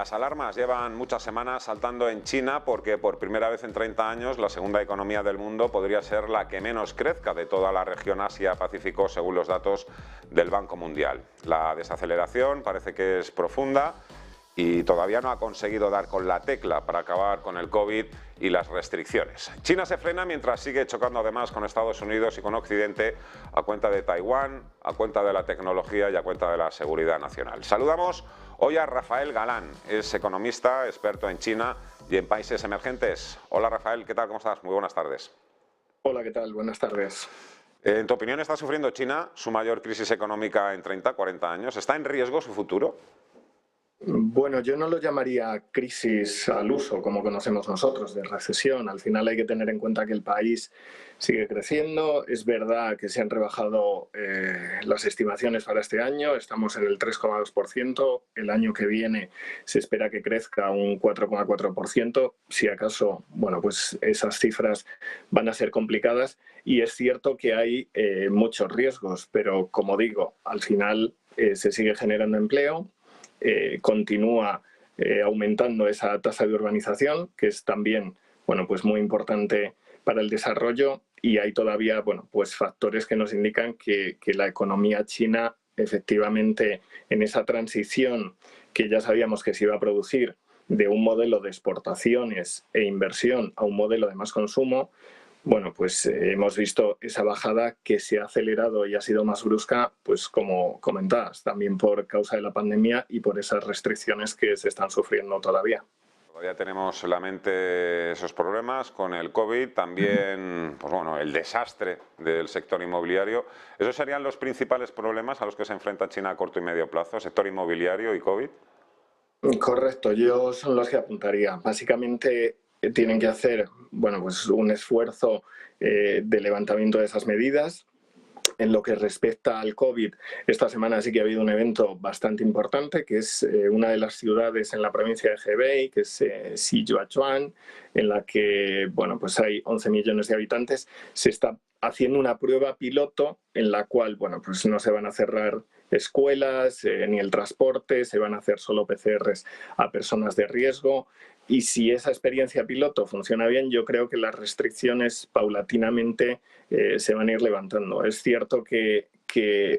Las alarmas llevan muchas semanas saltando en China porque por primera vez en 30 años la segunda economía del mundo podría ser la que menos crezca de toda la región Asia-Pacífico según los datos del Banco Mundial. La desaceleración parece que es profunda y todavía no ha conseguido dar con la tecla para acabar con el COVID y las restricciones. China se frena mientras sigue chocando además con Estados Unidos y con Occidente a cuenta de Taiwán, a cuenta de la tecnología y a cuenta de la seguridad nacional. Saludamos hoy a Rafael Galán, es economista, experto en China y en países emergentes. Hola Rafael, ¿qué tal? ¿Cómo estás? Muy buenas tardes. Hola, ¿qué tal? Buenas tardes. En tu opinión, ¿está sufriendo China su mayor crisis económica en 30, 40 años? ¿Está en riesgo su futuro? Bueno, yo no lo llamaría crisis al uso, como conocemos nosotros, de recesión. Al final hay que tener en cuenta que el país sigue creciendo. Es verdad que se han rebajado las estimaciones para este año. Estamos en el 3,2%. El año que viene se espera que crezca un 4,4%. Si acaso, bueno, pues esas cifras van a ser complicadas. Y es cierto que hay muchos riesgos, pero como digo, al final se sigue generando empleo. Continúa aumentando esa tasa de urbanización, que es también, bueno, pues muy importante para el desarrollo, y hay todavía, bueno, pues factores que nos indican que la economía china efectivamente en esa transición que ya sabíamos que se iba a producir de un modelo de exportaciones e inversión a un modelo de más consumo, bueno, pues hemos visto esa bajada que se ha acelerado y ha sido más brusca, pues como comentabas, también por causa de la pandemia y por esas restricciones que se están sufriendo todavía. Todavía tenemos en la mente esos problemas con el COVID, también pues bueno, el desastre del sector inmobiliario. ¿Esos serían los principales problemas a los que se enfrenta China a corto y medio plazo, sector inmobiliario y COVID? Correcto, yo son los que apuntaría. Básicamente tienen que hacer, bueno, pues un esfuerzo de levantamiento de esas medidas. En lo que respecta al COVID, esta semana sí que ha habido un evento bastante importante, que es una de las ciudades en la provincia de Hebei, que es Sichuan, en la que, bueno, pues hay 11 millones de habitantes. Se está haciendo una prueba piloto en la cual, bueno, pues no se van a cerrar escuelas ni el transporte, se van a hacer solo PCRs a personas de riesgo. Y si esa experiencia piloto funciona bien, yo creo que las restricciones paulatinamente se van a ir levantando. Es cierto que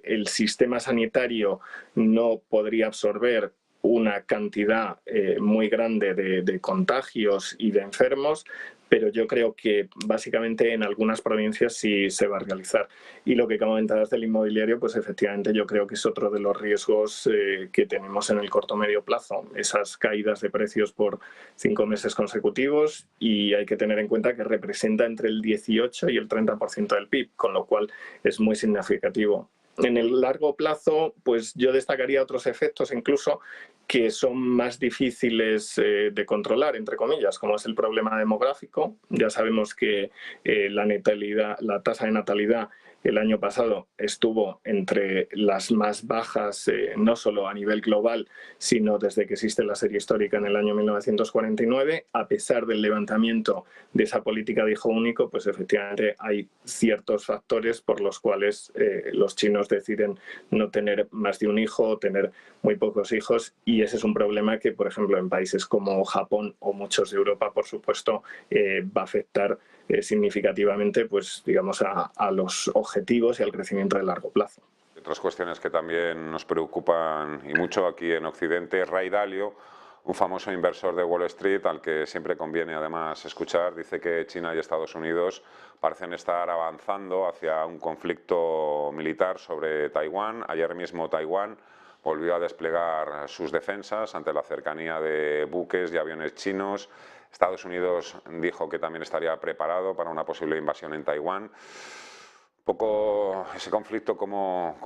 el sistema sanitario no podría absorber una cantidad muy grande de contagios y de enfermos, pero yo creo que básicamente en algunas provincias sí se va a realizar. Y lo que comentabas del inmobiliario, pues efectivamente yo creo que es otro de los riesgos que tenemos en el corto medio plazo, esas caídas de precios por 5 meses consecutivos, y hay que tener en cuenta que representa entre el 18 y el 30% del PIB, con lo cual es muy significativo. En el largo plazo, pues yo destacaría otros efectos incluso que son más difíciles de controlar, entre comillas, como es el problema demográfico. Ya sabemos que la tasa de natalidad el año pasado estuvo entre las más bajas, no solo a nivel global, sino desde que existe la serie histórica en el año 1949. A pesar del levantamiento de esa política de hijo único, pues efectivamente hay ciertos factores por los cuales los chinos deciden no tener más de un hijo o tener muy pocos hijos, y ese es un problema que, por ejemplo, en países como Japón o muchos de Europa, por supuesto, va a afectar significativamente, pues digamos, a los objetivos y al crecimiento de largo plazo. Otras cuestiones que también nos preocupan y mucho aquí en Occidente, Ray Dalio, un famoso inversor de Wall Street al que siempre conviene además escuchar, dice que China y Estados Unidos parecen estar avanzando hacia un conflicto militar sobre Taiwán. Ayer mismo Taiwán volvió a desplegar sus defensas ante la cercanía de buques y aviones chinos. Estados Unidos dijo que también estaría preparado para una posible invasión en Taiwán. Un poco ese conflicto, ¿cómo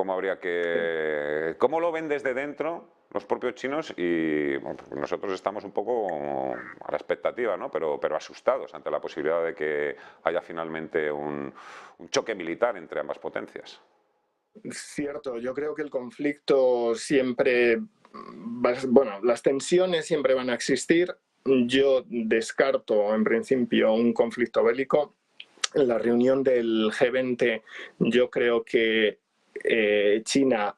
lo ven desde dentro los propios chinos? Y bueno, pues nosotros estamos un poco a la expectativa, ¿no? pero asustados ante la posibilidad de que haya finalmente un choque militar entre ambas potencias. Cierto, yo creo que el conflicto siempre, bueno, las tensiones siempre van a existir. Yo descarto en principio un conflicto bélico. En la reunión del G20 yo creo que China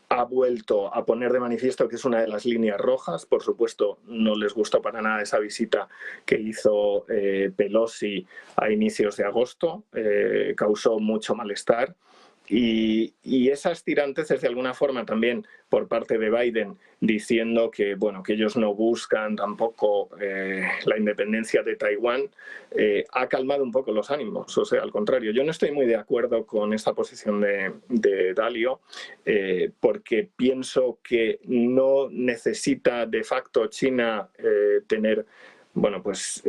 ha ha vuelto a poner de manifiesto que es una de las líneas rojas. Por supuesto, no les gustó para nada esa visita que hizo Pelosi a inicios de agosto, causó mucho malestar. Y esas tiranteces de alguna forma también por parte de Biden diciendo que, bueno, que ellos no buscan tampoco la independencia de Taiwán, ha calmado un poco los ánimos. O sea, al contrario, yo no estoy muy de acuerdo con esta posición de Dalio, porque pienso que no necesita de facto China tener bueno, pues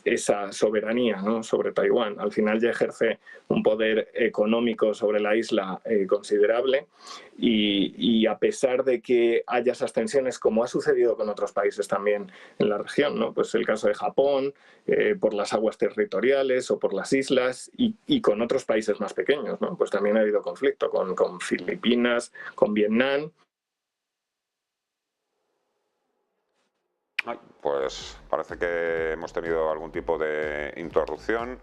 esa soberanía, ¿no?, sobre Taiwán. Al final ya ejerce un poder económico sobre la isla considerable y a pesar de que haya esas tensiones, como ha sucedido con otros países también en la región, ¿no?, pues el caso de Japón, por las aguas territoriales o por las islas y con otros países más pequeños, ¿no?, pues también ha habido conflicto con Filipinas, con Vietnam. Ay, pues parece que hemos tenido algún tipo de interrupción.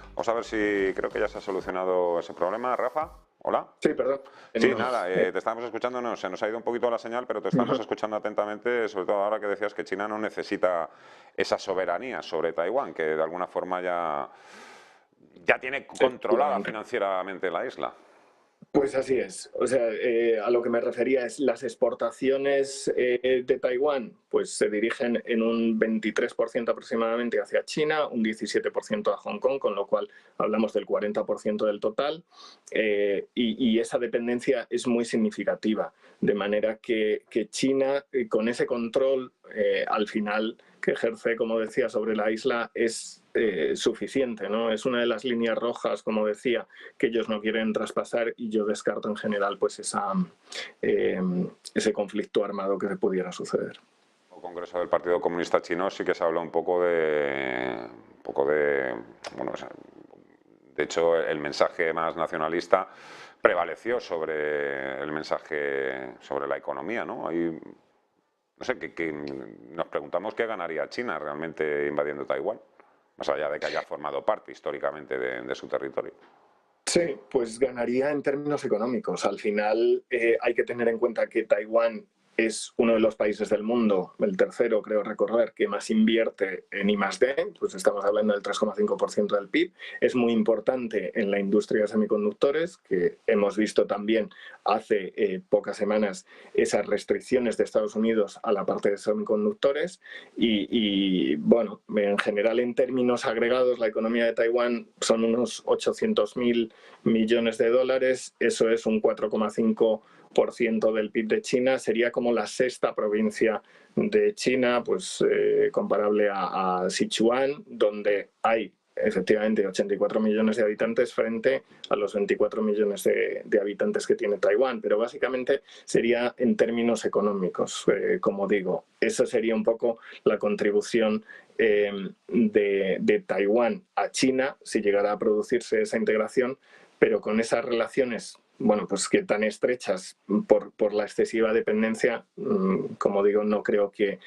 Vamos a ver si creo que ya se ha solucionado ese problema. Rafa, hola. Sí, perdón. Sí, nada, te estábamos escuchando, no, se nos ha ido un poquito la señal, pero te estamos escuchando atentamente, sobre todo ahora que decías que China no necesita esa soberanía sobre Taiwán, que de alguna forma ya tiene controlada financieramente la isla. Pues así es. O sea, a lo que me refería es las exportaciones de Taiwán, pues se dirigen en un 23% aproximadamente hacia China, un 17% a Hong Kong, con lo cual hablamos del 40% del total, y esa dependencia es muy significativa, de manera que China, con ese control, al final que ejerce, como decía, sobre la isla es suficiente, ¿no? Es una de las líneas rojas, como decía, que ellos no quieren traspasar y yo descarto en general pues ese conflicto armado que pudiera suceder. El Congreso del Partido Comunista Chino sí que se habla un poco de bueno, de hecho el mensaje más nacionalista prevaleció sobre el mensaje sobre la economía, ¿no? Hay, no sé, que nos preguntamos qué ganaría China realmente invadiendo Taiwán, más allá de que haya formado parte históricamente de su territorio. Sí, pues ganaría en términos económicos. Al final hay que tener en cuenta que Taiwán es uno de los países del mundo, el tercero creo recordar, que más invierte en I+D, pues estamos hablando del 3,5% del PIB. Es muy importante en la industria de semiconductores, que hemos visto también hace pocas semanas esas restricciones de Estados Unidos a la parte de semiconductores. Y bueno, en general en términos agregados la economía de Taiwán son unos 800.000 millones de dólares, eso es un 4,5% del PIB de China, sería como la sexta provincia de China, pues comparable a Sichuan, donde hay efectivamente 84 millones de habitantes frente a los 24 millones de habitantes que tiene Taiwán, pero básicamente sería en términos económicos, como digo. Eso sería un poco la contribución de Taiwán a China si llegara a producirse esa integración, pero con esas relaciones, bueno, pues que tan estrechas por la excesiva dependencia, como digo, no creo que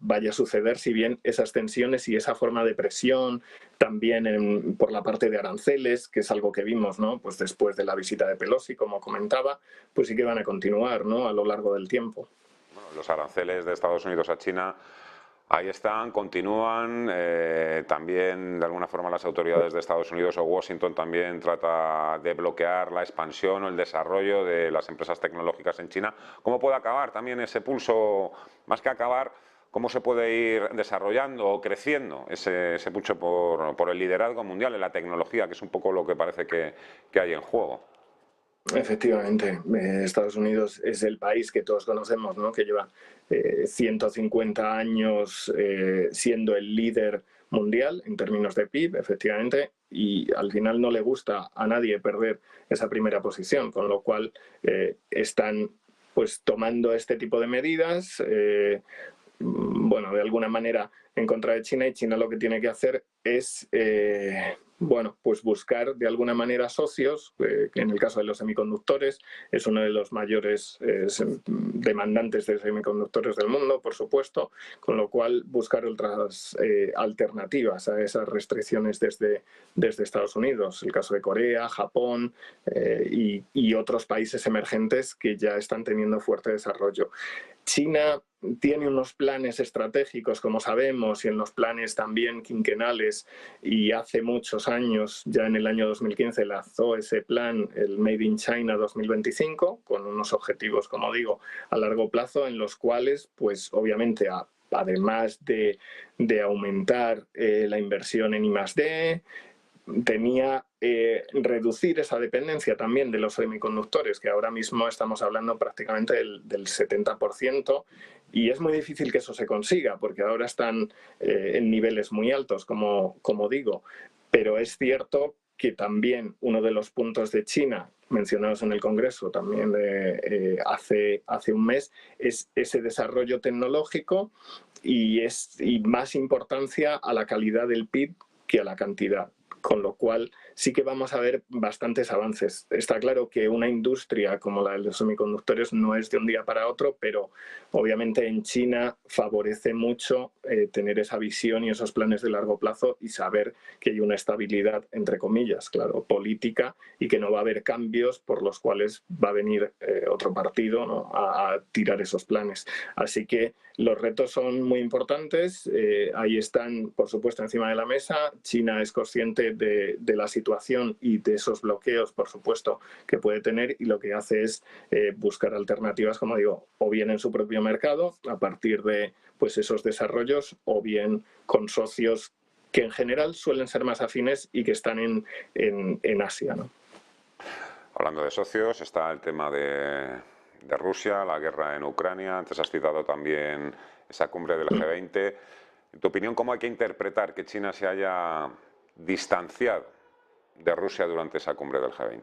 vaya a suceder, si bien esas tensiones y esa forma de presión, también por la parte de aranceles, que es algo que vimos, ¿no?, pues después de la visita de Pelosi, como comentaba, pues sí que van a continuar, ¿no?, a lo largo del tiempo. Bueno, los aranceles de Estados Unidos a China ahí están, continúan, también de alguna forma las autoridades de Estados Unidos o Washington también trata de bloquear la expansión o el desarrollo de las empresas tecnológicas en China. ¿Cómo puede acabar también ese pulso, más que acabar, cómo se puede ir desarrollando o creciendo ese pulso por el liderazgo mundial en la tecnología, que es un poco lo que parece que hay en juego? Efectivamente, Estados Unidos es el país que todos conocemos, ¿no?, que lleva 150 años siendo el líder mundial en términos de PIB, efectivamente, y al final no le gusta a nadie perder esa primera posición, con lo cual están pues tomando este tipo de medidas, bueno, de alguna manera en contra de China, y China lo que tiene que hacer es, bueno, pues buscar de alguna manera socios, que en el caso de los semiconductores es uno de los mayores demandantes de semiconductores del mundo, por supuesto, con lo cual buscar otras alternativas a esas restricciones desde Estados Unidos, el caso de Corea, Japón y otros países emergentes que ya están teniendo fuerte desarrollo. China tiene unos planes estratégicos, como sabemos, y en los planes también quinquenales, y hace muchos años, ya en el año 2015, lanzó ese plan, el Made in China 2025, con unos objetivos, como digo, a largo plazo, en los cuales, pues obviamente, además de aumentar la inversión en I+D, tenía reducir esa dependencia también de los semiconductores, que ahora mismo estamos hablando prácticamente del 70%, y es muy difícil que eso se consiga, porque ahora están en niveles muy altos, como digo, pero es cierto que también uno de los puntos de China mencionados en el Congreso también hace un mes es ese desarrollo tecnológico y más importancia a la calidad del PIB que a la cantidad. Con lo cual sí que vamos a ver bastantes avances. Está claro que una industria como la de los semiconductores no es de un día para otro, pero obviamente en China favorece mucho tener esa visión y esos planes de largo plazo y saber que hay una estabilidad, entre comillas, claro, política, y que no va a haber cambios por los cuales va a venir otro partido, ¿no?, a tirar esos planes. Así que los retos son muy importantes, ahí están, por supuesto, encima de la mesa. China es consciente de la situación y de esos bloqueos, por supuesto, que puede tener, y lo que hace es buscar alternativas, como digo, o bien en su propio mercado, a partir de pues, esos desarrollos, o bien con socios que en general suelen ser más afines y que están en Asia, ¿no? Hablando de socios, está el tema de Rusia, la guerra en Ucrania. Antes has citado también esa cumbre del G20. En tu opinión, ¿cómo hay que interpretar que China se haya distanciado de Rusia durante esa cumbre del G20?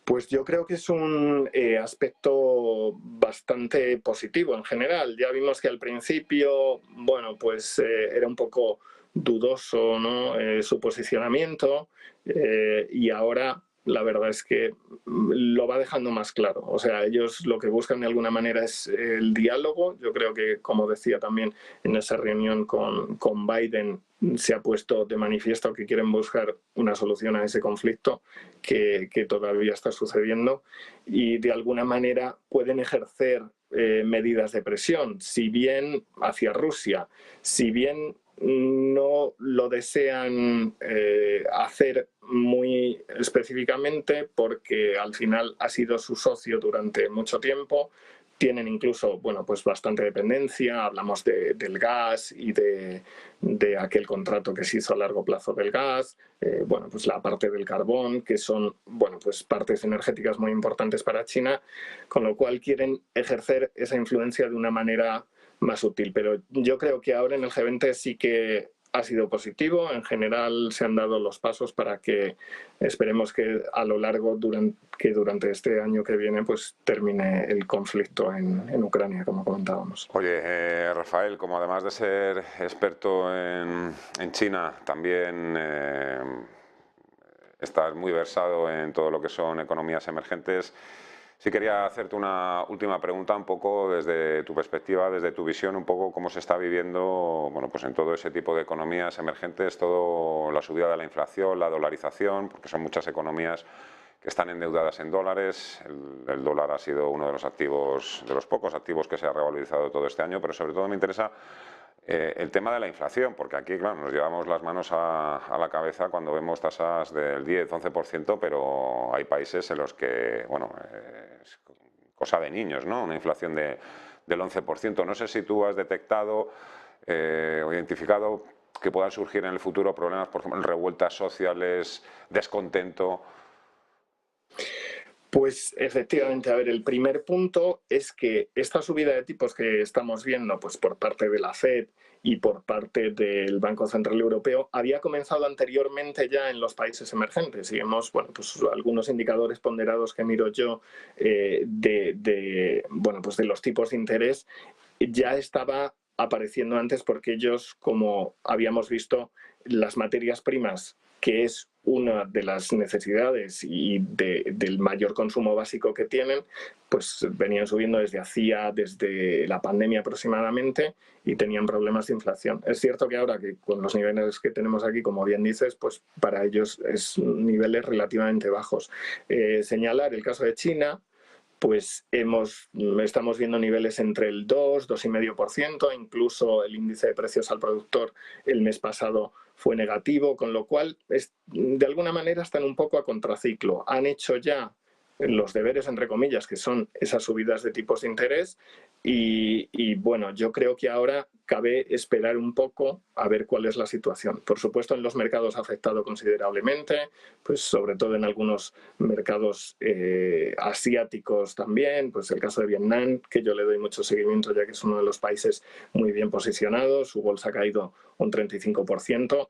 Pues yo creo que es un aspecto bastante positivo en general. Ya vimos que al principio, bueno, pues era un poco dudoso, ¿no?, su posicionamiento, y ahora la verdad es que lo va dejando más claro. O sea, ellos lo que buscan de alguna manera es el diálogo. Yo creo que, como decía también en esa reunión con Biden, se ha puesto de manifiesto que quieren buscar una solución a ese conflicto que todavía está sucediendo, y de alguna manera pueden ejercer medidas de presión, si bien hacia Rusia, si bien no lo desean hacer muy específicamente, porque al final ha sido su socio durante mucho tiempo. Tienen incluso, bueno, pues bastante dependencia. Hablamos del gas y de aquel contrato que se hizo a largo plazo del gas, bueno, pues la parte del carbón, que son, bueno, pues partes energéticas muy importantes para China, con lo cual quieren ejercer esa influencia de una manera más útil. Pero yo creo que ahora en el G20 sí que ha sido positivo. En general se han dado los pasos para que esperemos que a lo largo, durante este año que viene, pues termine el conflicto en Ucrania, como comentábamos. Oye, Rafael, como además de ser experto en China, también estás muy versado en todo lo que son economías emergentes, sí quería hacerte una última pregunta, un poco desde tu perspectiva, desde tu visión, un poco cómo se está viviendo, bueno, pues en todo ese tipo de economías emergentes, todo la subida de la inflación, la dolarización, porque son muchas economías que están endeudadas en dólares. El dólar ha sido uno de los activos, de los pocos activos que se ha revalorizado todo este año, pero sobre todo me interesa el tema de la inflación, porque aquí, claro, nos llevamos las manos a la cabeza cuando vemos tasas del 10-11%, pero hay países en los que, bueno, es cosa de niños, ¿no?, una inflación del 11%. No sé si tú has detectado o identificado que puedan surgir en el futuro problemas, por ejemplo, revueltas sociales, descontento. Pues efectivamente, a ver, el primer punto es que esta subida de tipos que estamos viendo, pues por parte de la FED y por parte del Banco Central Europeo, había comenzado anteriormente ya en los países emergentes. Y vemos, bueno, pues algunos indicadores ponderados que miro yo bueno, pues de los tipos de interés, ya estaba apareciendo antes porque ellos, como habíamos visto, las materias primas, que es una de las necesidades y del mayor consumo básico que tienen, pues venían subiendo desde la pandemia aproximadamente y tenían problemas de inflación. Es cierto que ahora que con los niveles que tenemos aquí, como bien dices, pues para ellos es niveles relativamente bajos. Señalar el caso de China, pues estamos viendo niveles entre el 2, 2,5%, incluso el índice de precios al productor el mes pasado fue negativo, con lo cual de alguna manera están un poco a contraciclo. Han hecho ya los deberes, entre comillas, que son esas subidas de tipos de interés y bueno, yo creo que ahora cabe esperar un poco a ver cuál es la situación. Por supuesto, en los mercados ha afectado considerablemente, pues sobre todo en algunos mercados asiáticos también, pues el caso de Vietnam, que yo le doy mucho seguimiento ya que es uno de los países muy bien posicionados, su bolsa ha caído un 35%,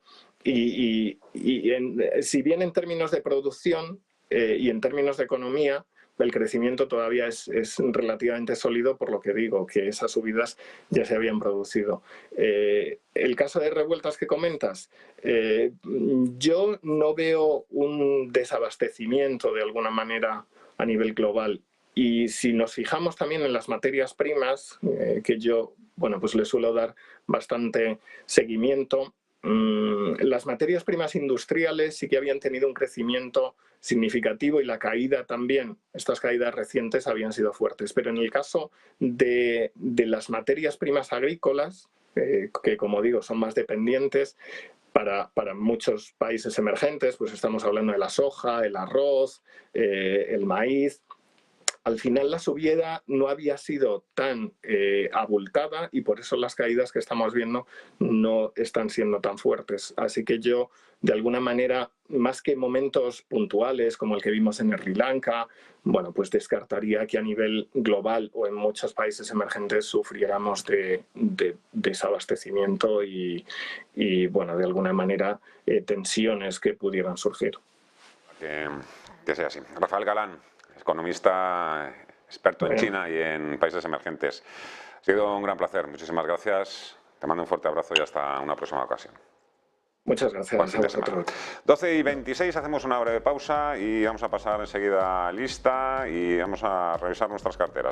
si bien en términos de producción y en términos de economía, el crecimiento todavía es relativamente sólido, por lo que digo, que esas subidas ya se habían producido. El caso de revueltas que comentas, yo no veo un desabastecimiento de alguna manera a nivel global. Y si nos fijamos también en las materias primas, que yo, bueno, pues le suelo dar bastante seguimiento, las materias primas industriales sí que habían tenido un crecimiento significativo y la caída también, estas caídas recientes habían sido fuertes. Pero en el caso de las materias primas agrícolas, que como digo son más dependientes, para muchos países emergentes, pues estamos hablando de la soja, el arroz, el maíz. Al final la subida no había sido tan abultada y por eso las caídas que estamos viendo no están siendo tan fuertes. Así que yo, de alguna manera, más que momentos puntuales como el que vimos en Sri Lanka, bueno, pues descartaría que a nivel global o en muchos países emergentes sufriéramos de desabastecimiento y, bueno, de alguna manera tensiones que pudieran surgir. Que sea así. Rafael Galán, economista experto en China y en países emergentes. Ha sido un gran placer. Muchísimas gracias. Te mando un fuerte abrazo y hasta una próxima ocasión. Muchas gracias a vosotros. 12:26, hacemos una breve pausa y vamos a pasar enseguida lista y vamos a revisar nuestras carteras.